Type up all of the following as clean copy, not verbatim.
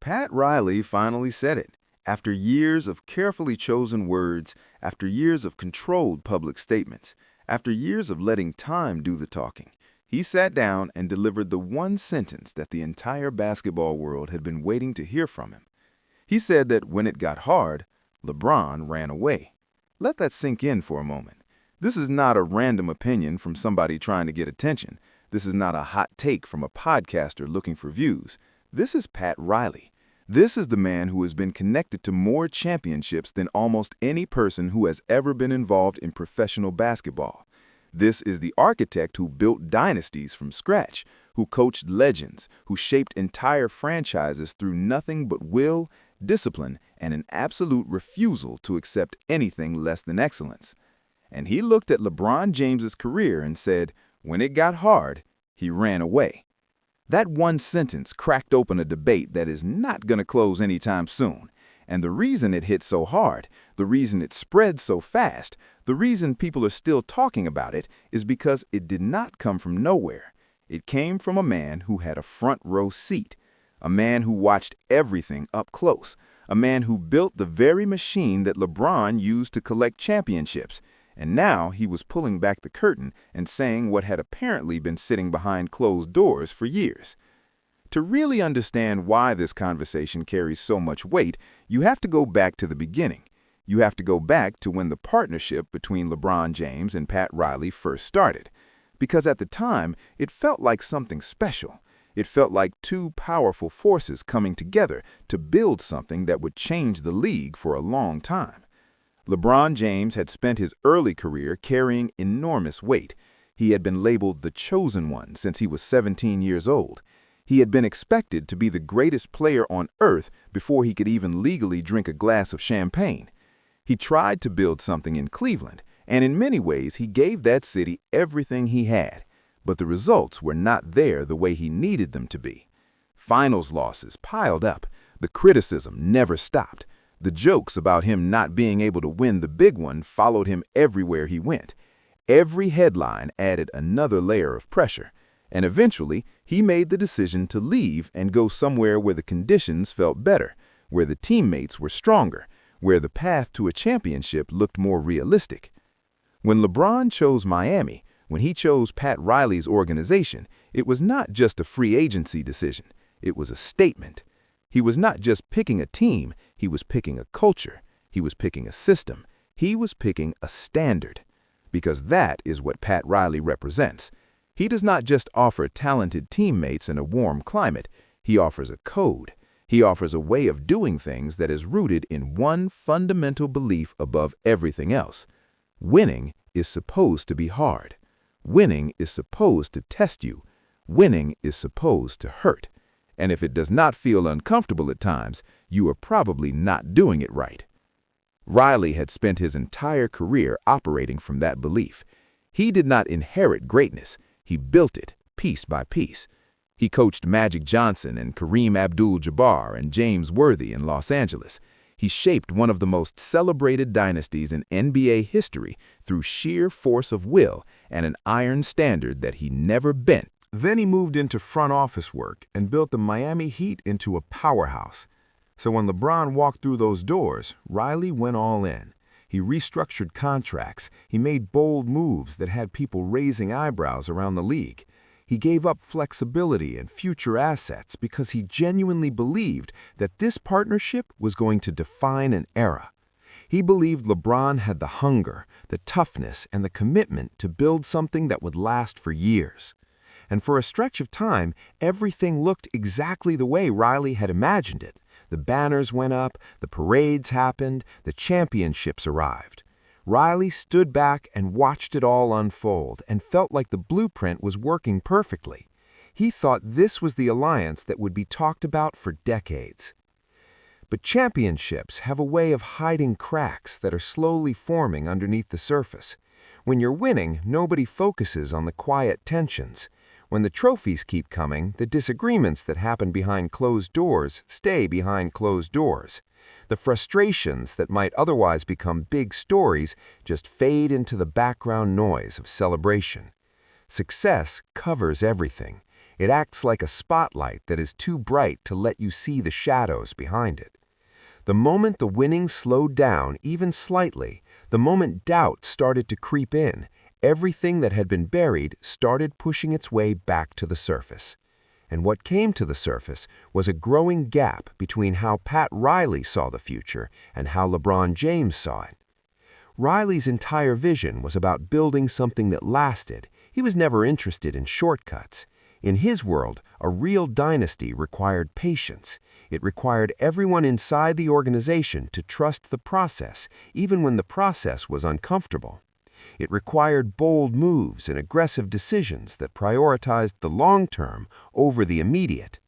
Pat Riley finally said it. After years of carefully chosen words, after years of controlled public statements, after years of letting time do the talking, he sat down and delivered the one sentence that the entire basketball world had been waiting to hear from him. He said that when it got hard, LeBron ran away. Let that sink in for a moment. This is not a random opinion from somebody trying to get attention. This is not a hot take from a podcaster looking for views. This is Pat Riley. This is the man who has been connected to more championships than almost any person who has ever been involved in professional basketball. This is the architect who built dynasties from scratch, who coached legends, who shaped entire franchises through nothing but will, discipline, and an absolute refusal to accept anything less than excellence. And he looked at LeBron James's career and said, when it got hard, he ran away. That one sentence cracked open a debate that is not going to close anytime soon. And the reason it hit so hard, the reason it spread so fast, the reason people are still talking about it is because it did not come from nowhere. It came from a man who had a front row seat, a man who watched everything up close, a man who built the very machine that LeBron used to collect championships. And now he was pulling back the curtain and saying what had apparently been sitting behind closed doors for years. To really understand why this conversation carries so much weight, you have to go back to the beginning. You have to go back to when the partnership between LeBron James and Pat Riley first started. Because at the time, it felt like something special. It felt like two powerful forces coming together to build something that would change the league for a long time. LeBron James had spent his early career carrying enormous weight. He had been labeled the chosen one since he was 17 years old. He had been expected to be the greatest player on earth before he could even legally drink a glass of champagne. He tried to build something in Cleveland, and in many ways he gave that city everything he had. But the results were not there the way he needed them to be. Finals losses piled up. The criticism never stopped. The jokes about him not being able to win the big one followed him everywhere he went. Every headline added another layer of pressure, and eventually he made the decision to leave and go somewhere where the conditions felt better, where the teammates were stronger, where the path to a championship looked more realistic. When LeBron chose Miami, when he chose Pat Riley's organization, it was not just a free agency decision, it was a statement. He was not just picking a team, he was picking a culture, he was picking a system, he was picking a standard. Because that is what Pat Riley represents. He does not just offer talented teammates in a warm climate, he offers a code. He offers a way of doing things that is rooted in one fundamental belief above everything else. Winning is supposed to be hard. Winning is supposed to test you. Winning is supposed to hurt. And if it does not feel uncomfortable at times, you are probably not doing it right. Riley had spent his entire career operating from that belief. He did not inherit greatness, he built it piece by piece. He coached Magic Johnson and Kareem Abdul-Jabbar and James Worthy in Los Angeles. He shaped one of the most celebrated dynasties in NBA history through sheer force of will and an iron standard that he never bent. Then he moved into front office work and built the Miami Heat into a powerhouse. So when LeBron walked through those doors, Riley went all in. He restructured contracts. He made bold moves that had people raising eyebrows around the league. He gave up flexibility and future assets because he genuinely believed that this partnership was going to define an era. He believed LeBron had the hunger, the toughness, and the commitment to build something that would last for years. And for a stretch of time, everything looked exactly the way Riley had imagined it. The banners went up, the parades happened, the championships arrived. Riley stood back and watched it all unfold and felt like the blueprint was working perfectly. He thought this was the alliance that would be talked about for decades. But championships have a way of hiding cracks that are slowly forming underneath the surface. When you're winning, nobody focuses on the quiet tensions. When the trophies keep coming, the disagreements that happen behind closed doors stay behind closed doors. The frustrations that might otherwise become big stories just fade into the background noise of celebration. Success covers everything. It acts like a spotlight that is too bright to let you see the shadows behind it. The moment the winning slowed down, even slightly, the moment doubt started to creep in, everything that had been buried started pushing its way back to the surface. And what came to the surface was a growing gap between how Pat Riley saw the future and how LeBron James saw it. Riley's entire vision was about building something that lasted. He was never interested in shortcuts. In his world, a real dynasty required patience. It required everyone inside the organization to trust the process, even when the process was uncomfortable. It required bold moves and aggressive decisions that prioritized the long term over the immediate.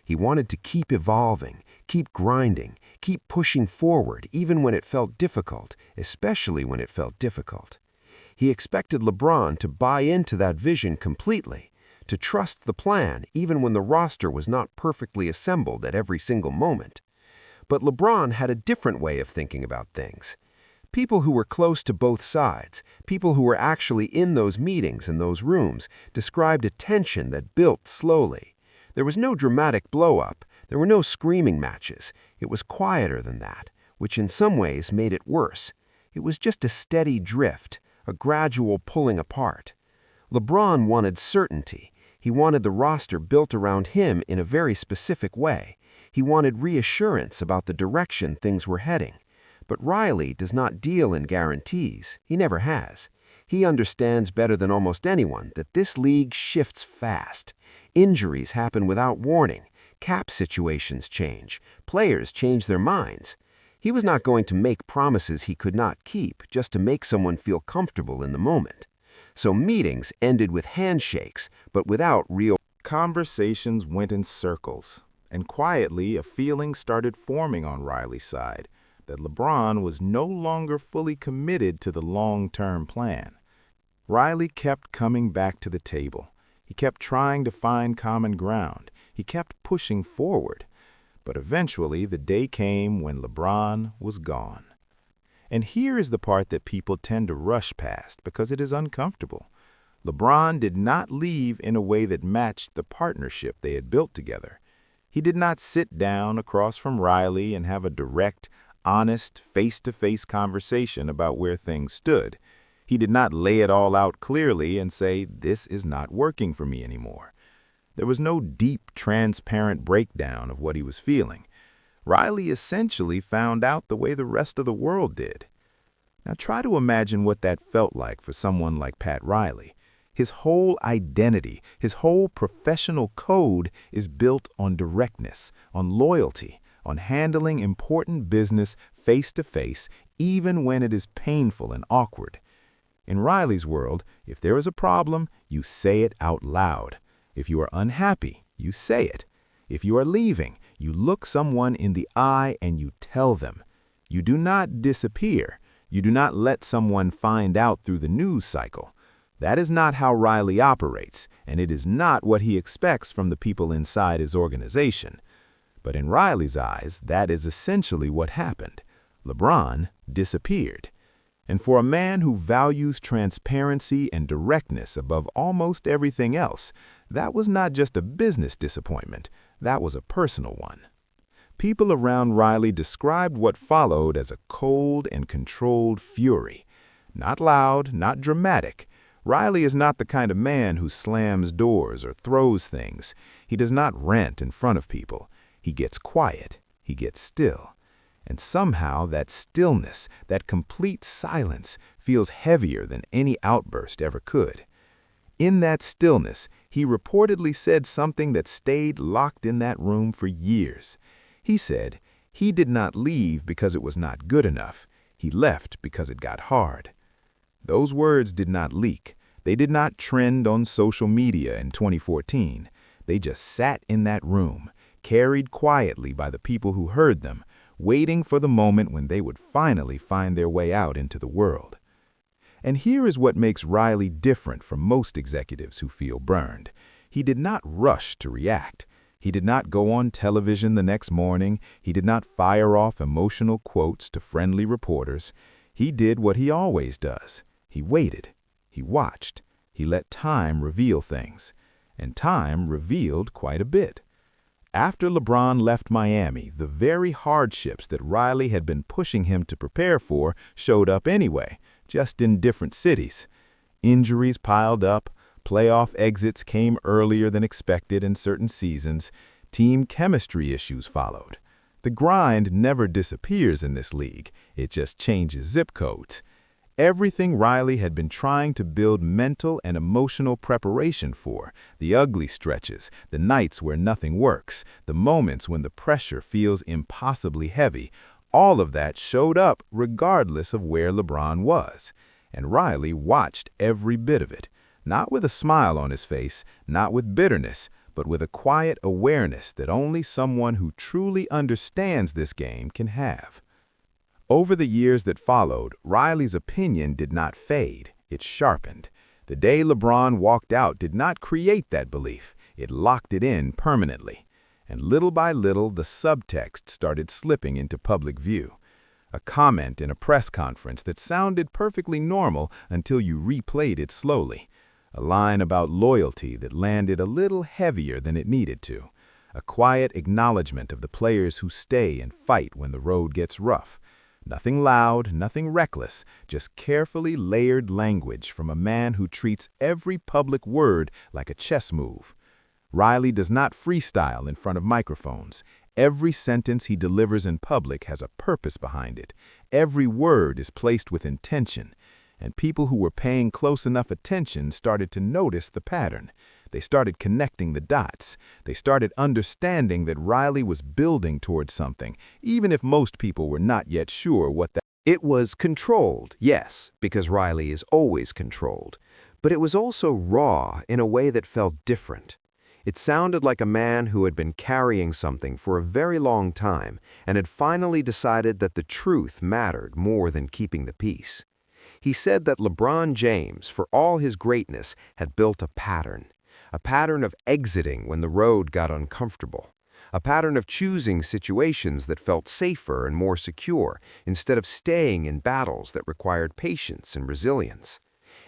He wanted to keep evolving, keep grinding, keep pushing forward even when it felt difficult, especially when it felt difficult. He expected LeBron to buy into that vision completely, to trust the plan even when the roster was not perfectly assembled at every single moment. But LeBron had a different way of thinking about things. People who were close to both sides, people who were actually in those meetings and those rooms, described a tension that built slowly. There was no dramatic blow-up. There were no screaming matches. It was quieter than that, which in some ways made it worse. It was just a steady drift, a gradual pulling apart. LeBron wanted certainty. He wanted the roster built around him in a very specific way. He wanted reassurance about the direction things were heading. But Riley does not deal in guarantees. He never has. He understands better than almost anyone that this league shifts fast. Injuries happen without warning. Cap situations change. Players change their minds. He was not going to make promises he could not keep just to make someone feel comfortable in the moment. So meetings ended with handshakes, but without real Conversations went in circles, and quietly a feeling started forming on Riley's side that LeBron was no longer fully committed to the long-term plan. Riley kept coming back to the table. He kept trying to find common ground. He kept pushing forward. But eventually the day came when LeBron was gone. And here is the part that people tend to rush past because it is uncomfortable. LeBron did not leave in a way that matched the partnership they had built together. He did not sit down across from Riley and have a direct, honest, face-to-face conversation about where things stood. He did not lay it all out clearly and say, "This is not working for me anymore." There was no deep, transparent breakdown of what he was feeling. Riley essentially found out the way the rest of the world did. Now try to imagine what that felt like for someone like Pat Riley. His whole identity, his whole professional code is built on directness, on loyalty, on handling important business face-to-face, even when it is painful and awkward. In Riley's world, if there is a problem, you say it out loud. If you are unhappy, you say it. If you are leaving, you look someone in the eye and you tell them. You do not disappear. You do not let someone find out through the news cycle. That is not how Riley operates, and it is not what he expects from the people inside his organization. But in Riley's eyes, that is essentially what happened. LeBron disappeared. And for a man who values transparency and directness above almost everything else, that was not just a business disappointment, that was a personal one. People around Riley described what followed as a cold and controlled fury. Not loud, not dramatic. Riley is not the kind of man who slams doors or throws things. He does not rant in front of people. He gets quiet. He gets still. And somehow that stillness, that complete silence, feels heavier than any outburst ever could. In that stillness, he reportedly said something that stayed locked in that room for years. He said he did not leave because it was not good enough. He left because it got hard. Those words did not leak. They did not trend on social media in 2014. They just sat in that room, carried quietly by the people who heard them, waiting for the moment when they would finally find their way out into the world. And here is what makes Riley different from most executives who feel burned. He did not rush to react. He did not go on television the next morning. He did not fire off emotional quotes to friendly reporters. He did what he always does. He waited. He watched. He let time reveal things. and time revealed quite a bit. After LeBron left Miami, the very hardships that Riley had been pushing him to prepare for showed up anyway, just in different cities. Injuries piled up, playoff exits came earlier than expected in certain seasons, team chemistry issues followed. The grind never disappears in this league, it just changes zip codes. Everything Riley had been trying to build mental and emotional preparation for, the ugly stretches, the nights where nothing works, the moments when the pressure feels impossibly heavy, all of that showed up regardless of where LeBron was. And Riley watched every bit of it, not with a smile on his face, not with bitterness, but with a quiet awareness that only someone who truly understands this game can have. Over the years that followed, Riley's opinion did not fade, it sharpened. The day LeBron walked out did not create that belief, it locked it in permanently. And little by little, the subtext started slipping into public view. A comment in a press conference that sounded perfectly normal until you replayed it slowly. A line about loyalty that landed a little heavier than it needed to. A quiet acknowledgement of the players who stay and fight when the road gets rough. Nothing loud, nothing reckless, just carefully layered language from a man who treats every public word like a chess move. Riley does not freestyle in front of microphones. Every sentence he delivers in public has a purpose behind it. Every word is placed with intention. And people who were paying close enough attention started to notice the pattern. They started connecting the dots. They started understanding that Riley was building towards something, even if most people were not yet sure what that. It was controlled, yes, because Riley is always controlled. But it was also raw in a way that felt different. It sounded like a man who had been carrying something for a very long time and had finally decided that the truth mattered more than keeping the peace. He said that LeBron James, for all his greatness, had built a pattern of exiting when the road got uncomfortable, a pattern of choosing situations that felt safer and more secure instead of staying in battles that required patience and resilience.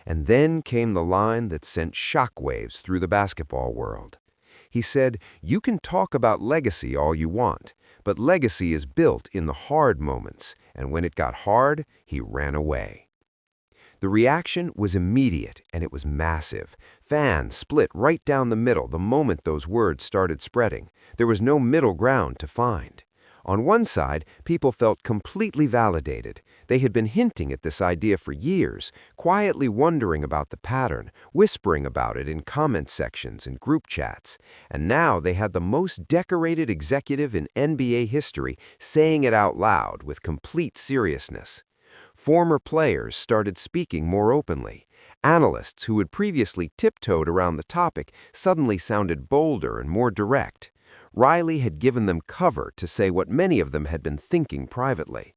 And then came the line that sent shockwaves through the basketball world. He said, "You can talk about legacy all you want, but legacy is built in the hard moments, and when it got hard, he ran away." The reaction was immediate, and it was massive. Fans split right down the middle the moment those words started spreading. There was no middle ground to find. On one side, people felt completely validated. They had been hinting at this idea for years, quietly wondering about the pattern, whispering about it in comment sections and group chats. And now they had the most decorated executive in NBA history saying it out loud with complete seriousness. Former players started speaking more openly. Analysts who had previously tiptoed around the topic suddenly sounded bolder and more direct. Riley had given them cover to say what many of them had been thinking privately.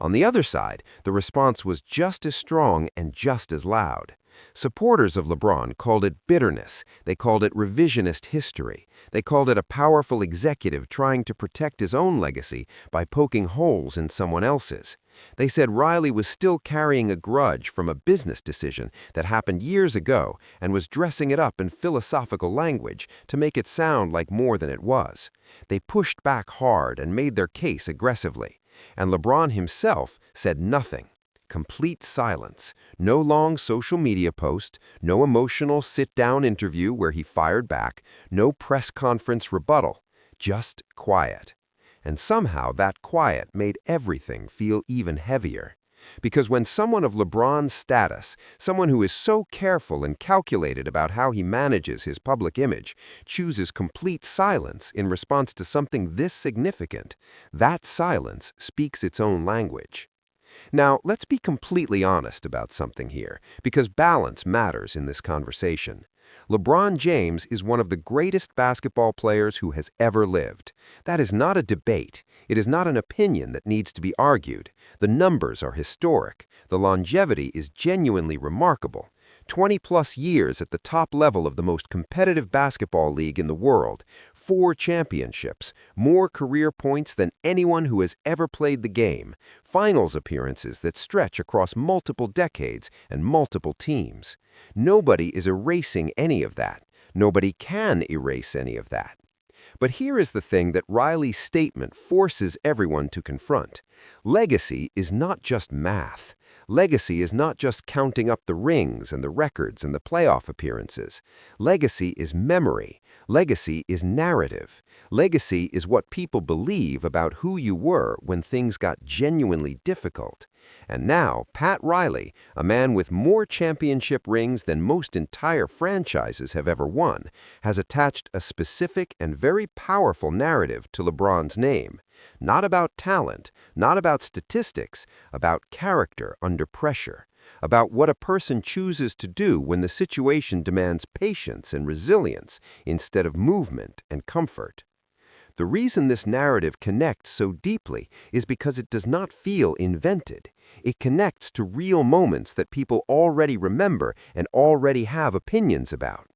On the other side, the response was just as strong and just as loud. Supporters of LeBron called it bitterness. They called it revisionist history. They called it a powerful executive trying to protect his own legacy by poking holes in someone else's. They said Riley was still carrying a grudge from a business decision that happened years ago and was dressing it up in philosophical language to make it sound like more than it was. They pushed back hard and made their case aggressively. And LeBron himself said nothing. Complete silence. No long social media post, no emotional sit-down interview where he fired back, no press conference rebuttal. Just quiet. And somehow that quiet made everything feel even heavier. Because when someone of LeBron's status, someone who is so careful and calculated about how he manages his public image, chooses complete silence in response to something this significant, that silence speaks its own language. Now, let's be completely honest about something here, because balance matters in this conversation. LeBron James is one of the greatest basketball players who has ever lived. That is not a debate. It is not an opinion that needs to be argued. The numbers are historic. The longevity is genuinely remarkable. 20-plus years at the top level of the most competitive basketball league in the world, 4 championships, more career points than anyone who has ever played the game, finals appearances that stretch across multiple decades and multiple teams. Nobody is erasing any of that. Nobody can erase any of that. But here is the thing that Riley's statement forces everyone to confront. Legacy is not just math. Legacy is not just counting up the rings and the records and the playoff appearances. Legacy is memory. Legacy is narrative. Legacy is what people believe about who you were when things got genuinely difficult. And now, Pat Riley, a man with more championship rings than most entire franchises have ever won, has attached a specific and very powerful narrative to LeBron's name. Not about talent, not about statistics, about character under pressure, about what a person chooses to do when the situation demands patience and resilience instead of movement and comfort. The reason this narrative connects so deeply is because it does not feel invented. It connects to real moments that people already remember and already have opinions about.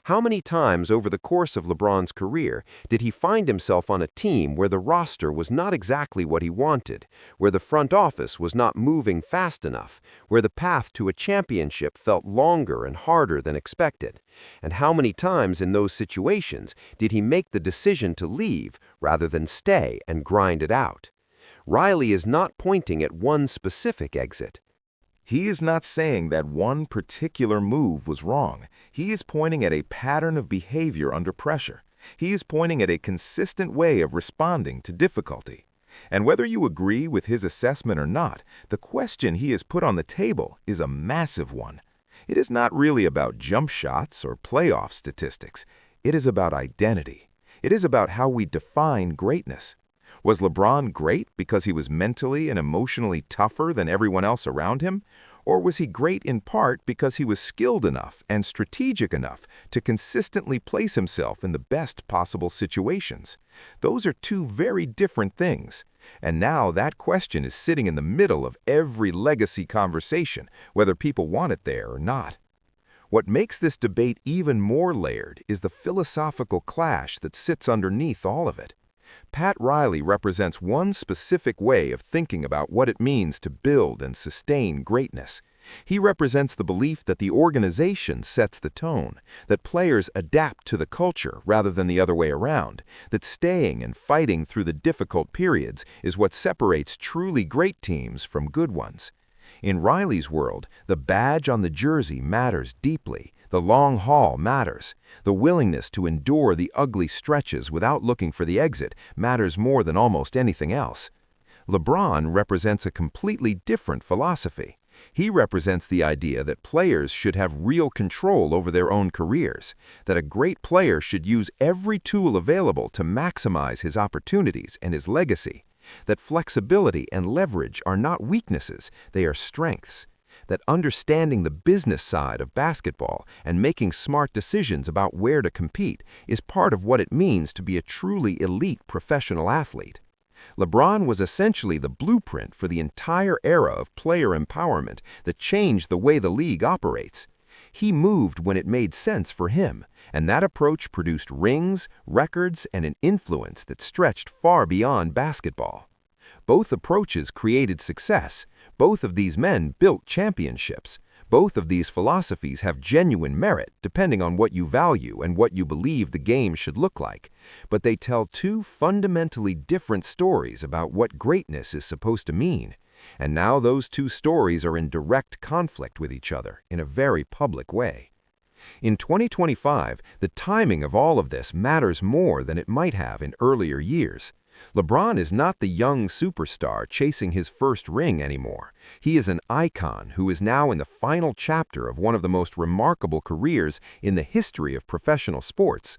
How many times over the course of LeBron's career did he find himself on a team where the roster was not exactly what he wanted, where the front office was not moving fast enough, where the path to a championship felt longer and harder than expected? And how many times in those situations did he make the decision to leave rather than stay and grind it out? Riley is not pointing at one specific exit. He is not saying that one particular move was wrong. He is pointing at a pattern of behavior under pressure. He is pointing at a consistent way of responding to difficulty. And whether you agree with his assessment or not, the question he has put on the table is a massive one. It is not really about jump shots or playoff statistics. It is about identity. It is about how we define greatness. Was LeBron great because he was mentally and emotionally tougher than everyone else around him? Or was he great in part because he was skilled enough and strategic enough to consistently place himself in the best possible situations? Those are two very different things. And now that question is sitting in the middle of every legacy conversation, whether people want it there or not. What makes this debate even more layered is the philosophical clash that sits underneath all of it. Pat Riley represents one specific way of thinking about what it means to build and sustain greatness. He represents the belief that the organization sets the tone, that players adapt to the culture rather than the other way around, that staying and fighting through the difficult periods is what separates truly great teams from good ones. In Riley's world, the badge on the jersey matters deeply. The long haul matters. The willingness to endure the ugly stretches without looking for the exit matters more than almost anything else. LeBron represents a completely different philosophy. He represents the idea that players should have real control over their own careers, that a great player should use every tool available to maximize his opportunities and his legacy, that flexibility and leverage are not weaknesses, they are strengths, that understanding the business side of basketball and making smart decisions about where to compete is part of what it means to be a truly elite professional athlete. LeBron was essentially the blueprint for the entire era of player empowerment that changed the way the league operates. He moved when it made sense for him, and that approach produced rings, records, and an influence that stretched far beyond basketball. Both approaches created success. Both of these men built championships. Both of these philosophies have genuine merit depending on what you value and what you believe the game should look like. But they tell two fundamentally different stories about what greatness is supposed to mean. And now those two stories are in direct conflict with each other in a very public way. In 2025, the timing of all of this matters more than it might have in earlier years. LeBron is not the young superstar chasing his first ring anymore. He is an icon who is now in the final chapter of one of the most remarkable careers in the history of professional sports.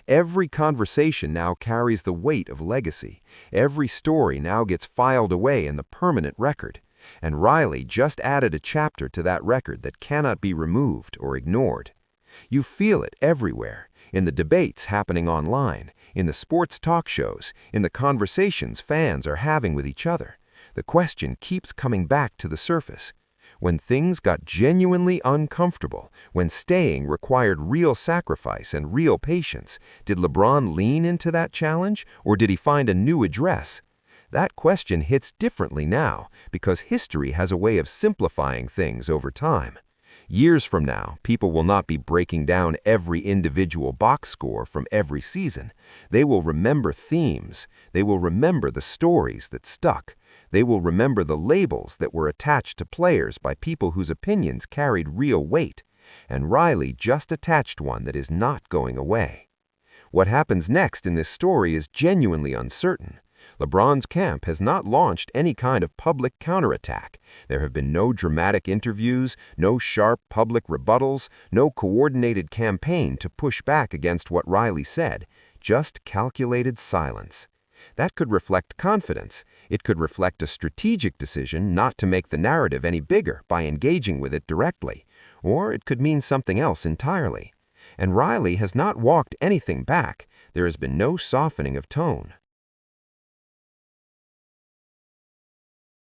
Every conversation now carries the weight of legacy. Every story now gets filed away in the permanent record. And Riley just added a chapter to that record that cannot be removed or ignored. You feel it everywhere, in the debates happening online, in the sports talk shows, in the conversations fans are having with each other. The question keeps coming back to the surface. When things got genuinely uncomfortable, when staying required real sacrifice and real patience, did LeBron lean into that challenge, or did he find a new address? That question hits differently now because history has a way of simplifying things over time. Years from now, people will not be breaking down every individual box score from every season. They will remember themes. They will remember the stories that stuck. They will remember the labels that were attached to players by people whose opinions carried real weight. And Riley just attached one that is not going away. What happens next in this story is genuinely uncertain. LeBron's camp has not launched any kind of public counterattack. There have been no dramatic interviews, no sharp public rebuttals, no coordinated campaign to push back against what Riley said, just calculated silence. That could reflect confidence. It could reflect a strategic decision not to make the narrative any bigger by engaging with it directly. Or it could mean something else entirely. And Riley has not walked anything back. There has been no softening of tone.